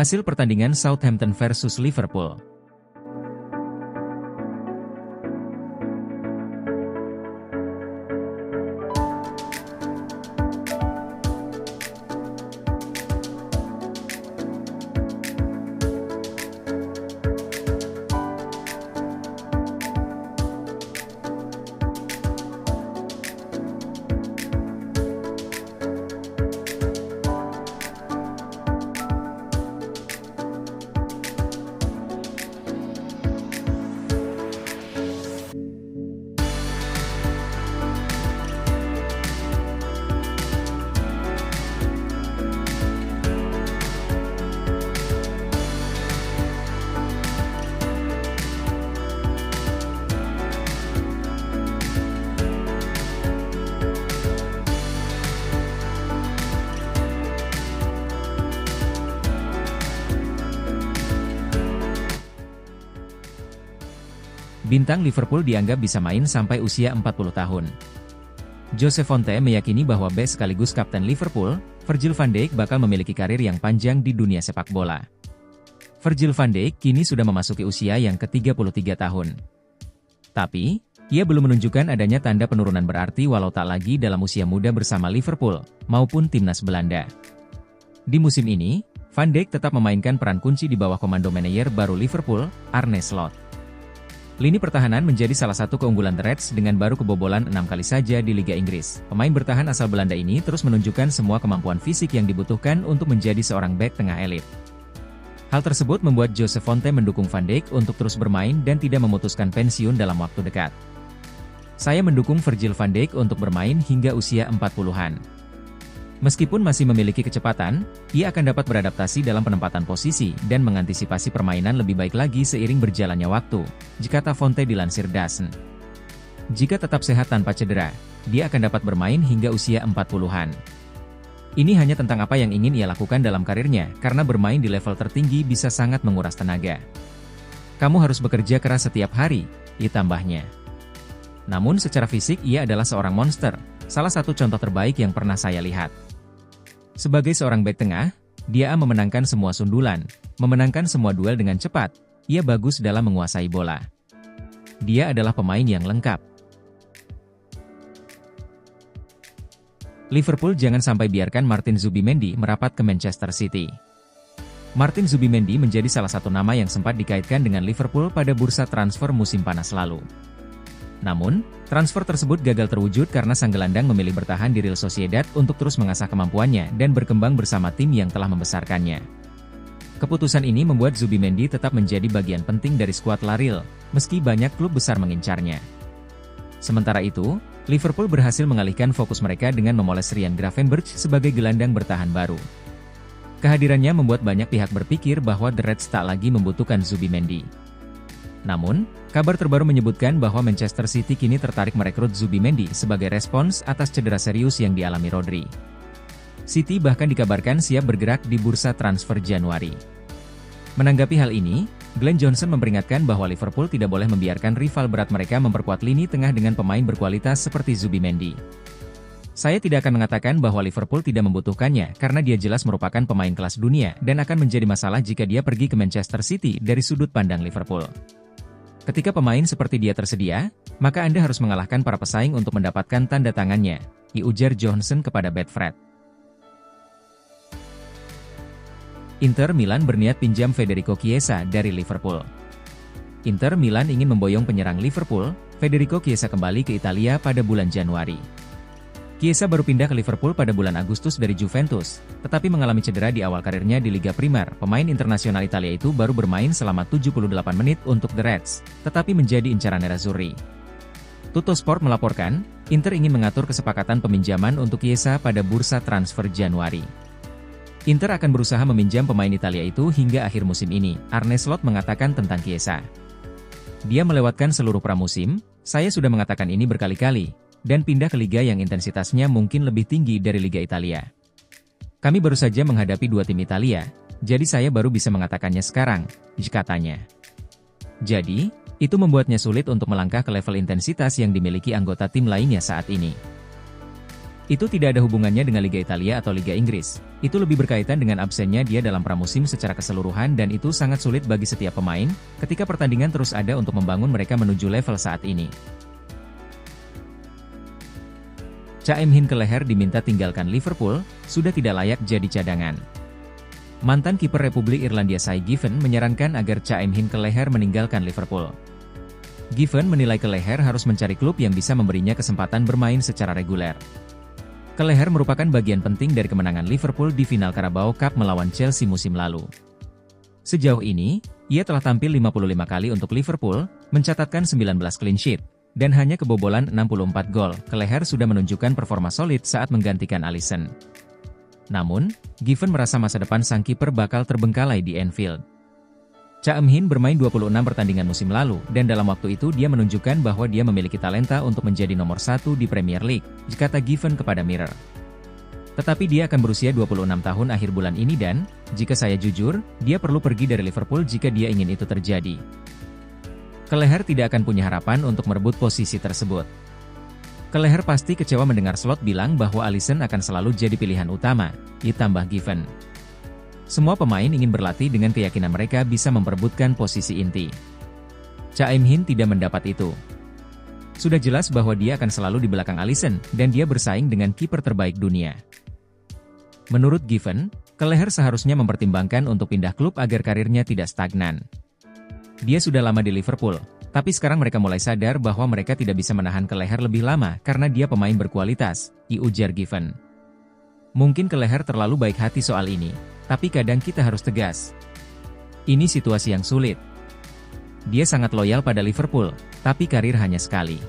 Hasil pertandingan Southampton versus Liverpool. Bintang Liverpool dianggap bisa main sampai usia 40 tahun. Jose Fonte meyakini bahwa bek sekaligus kapten Liverpool, Virgil van Dijk bakal memiliki karir yang panjang di dunia sepak bola. Virgil van Dijk kini sudah memasuki usia yang ke-33 tahun. Tapi, ia belum menunjukkan adanya tanda penurunan berarti walau tak lagi dalam usia muda bersama Liverpool, maupun timnas Belanda. Di musim ini, Van Dijk tetap memainkan peran kunci di bawah komando manajer baru Liverpool, Arne Slot. Lini pertahanan menjadi salah satu keunggulan The Reds dengan baru kebobolan 6 kali saja di Liga Inggris. Pemain bertahan asal Belanda ini terus menunjukkan semua kemampuan fisik yang dibutuhkan untuk menjadi seorang bek tengah elit. Hal tersebut membuat Jose Fonte mendukung Van Dijk untuk terus bermain dan tidak memutuskan pensiun dalam waktu dekat. Saya mendukung Virgil van Dijk untuk bermain hingga usia 40-an. Meskipun masih memiliki kecepatan, ia akan dapat beradaptasi dalam penempatan posisi dan mengantisipasi permainan lebih baik lagi seiring berjalannya waktu, kata Fonte dilansir DAZN. Jika tetap sehat tanpa cedera, dia akan dapat bermain hingga usia 40-an. Ini hanya tentang apa yang ingin ia lakukan dalam karirnya, karena bermain di level tertinggi bisa sangat menguras tenaga. Kamu harus bekerja keras setiap hari, tambahnya. Namun secara fisik ia adalah seorang monster, salah satu contoh terbaik yang pernah saya lihat. Sebagai seorang bek tengah, dia memenangkan semua sundulan, memenangkan semua duel dengan cepat, ia bagus dalam menguasai bola. Dia adalah pemain yang lengkap. Liverpool jangan sampai biarkan Martin Zubimendi merapat ke Manchester City. Martin Zubimendi menjadi salah satu nama yang sempat dikaitkan dengan Liverpool pada bursa transfer musim panas lalu. Namun, transfer tersebut gagal terwujud karena sang gelandang memilih bertahan di Real Sociedad untuk terus mengasah kemampuannya dan berkembang bersama tim yang telah membesarkannya. Keputusan ini membuat Zubimendi tetap menjadi bagian penting dari skuad La Real, meski banyak klub besar mengincarnya. Sementara itu, Liverpool berhasil mengalihkan fokus mereka dengan memoles Ryan Gravenberch sebagai gelandang bertahan baru. Kehadirannya membuat banyak pihak berpikir bahwa The Reds tak lagi membutuhkan Zubimendi. Namun, kabar terbaru menyebutkan bahwa Manchester City kini tertarik merekrut Zubimendi sebagai respons atas cedera serius yang dialami Rodri. City bahkan dikabarkan siap bergerak di bursa transfer Januari. Menanggapi hal ini, Glenn Johnson memperingatkan bahwa Liverpool tidak boleh membiarkan rival berat mereka memperkuat lini tengah dengan pemain berkualitas seperti Zubimendi. Saya tidak akan mengatakan bahwa Liverpool tidak membutuhkannya karena dia jelas merupakan pemain kelas dunia dan akan menjadi masalah jika dia pergi ke Manchester City dari sudut pandang Liverpool. Ketika pemain seperti dia tersedia, maka Anda harus mengalahkan para pesaing untuk mendapatkan tanda tangannya, ujar Johnson kepada Betfred. Inter Milan berniat pinjam Federico Chiesa dari Liverpool. Inter Milan ingin memboyong penyerang Liverpool, Federico Chiesa kembali ke Italia pada bulan Januari. Chiesa baru pindah ke Liverpool pada bulan Agustus dari Juventus, tetapi mengalami cedera di awal karirnya di Liga Primer. Pemain internasional Italia itu baru bermain selama 78 menit untuk The Reds, tetapi menjadi incaran Nerazzurri. Tuttosport melaporkan, Inter ingin mengatur kesepakatan peminjaman untuk Chiesa pada bursa transfer Januari. Inter akan berusaha meminjam pemain Italia itu hingga akhir musim ini, Arne Slot mengatakan tentang Chiesa. Dia melewatkan seluruh pramusim, saya sudah mengatakan ini berkali-kali, dan pindah ke liga yang intensitasnya mungkin lebih tinggi dari Liga Italia. Kami baru saja menghadapi dua tim Italia, jadi saya baru bisa mengatakannya sekarang, katanya. Jadi, itu membuatnya sulit untuk melangkah ke level intensitas yang dimiliki anggota tim lainnya saat ini. Itu tidak ada hubungannya dengan Liga Italia atau Liga Inggris. Itu lebih berkaitan dengan absennya dia dalam pramusim secara keseluruhan dan itu sangat sulit bagi setiap pemain, ketika pertandingan terus ada untuk membangun mereka menuju level saat ini. Chaim-hin Kelleher diminta tinggalkan Liverpool, sudah tidak layak jadi cadangan. Mantan kiper Republik Irlandia Shay Given menyarankan agar Chaim-hin Kelleher meninggalkan Liverpool. Given menilai Kelleher harus mencari klub yang bisa memberinya kesempatan bermain secara reguler. Kelleher merupakan bagian penting dari kemenangan Liverpool di final Carabao Cup melawan Chelsea musim lalu. Sejauh ini, ia telah tampil 55 kali untuk Liverpool, mencatatkan 19 clean sheet, dan hanya kebobolan 64 gol. Kelleher sudah menunjukkan performa solid saat menggantikan Alisson. Namun, Given merasa masa depan sang kiper bakal terbengkalai di Anfield. Chaim-hin bermain 26 pertandingan musim lalu, dan dalam waktu itu dia menunjukkan bahwa dia memiliki talenta untuk menjadi nomor 1 di Premier League, kata Given kepada Mirror. Tetapi dia akan berusia 26 tahun akhir bulan ini dan, jika saya jujur, dia perlu pergi dari Liverpool jika dia ingin itu terjadi. Kelleher tidak akan punya harapan untuk merebut posisi tersebut. Kelleher pasti kecewa mendengar Slot bilang bahwa Alisson akan selalu jadi pilihan utama, ditambah Given. Semua pemain ingin berlatih dengan keyakinan mereka bisa memperebutkan posisi inti. Chaim-hin tidak mendapat itu. Sudah jelas bahwa dia akan selalu di belakang Alisson, dan dia bersaing dengan kiper terbaik dunia. Menurut Given, Kelleher seharusnya mempertimbangkan untuk pindah klub agar karirnya tidak stagnan. Dia sudah lama di Liverpool, tapi sekarang mereka mulai sadar bahwa mereka tidak bisa menahan Kelleher lebih lama karena dia pemain berkualitas, ujar Given. Mungkin Kelleher terlalu baik hati soal ini. Tapi kadang kita harus tegas. Ini situasi yang sulit. Dia sangat loyal pada Liverpool, tapi karir hanya sekali.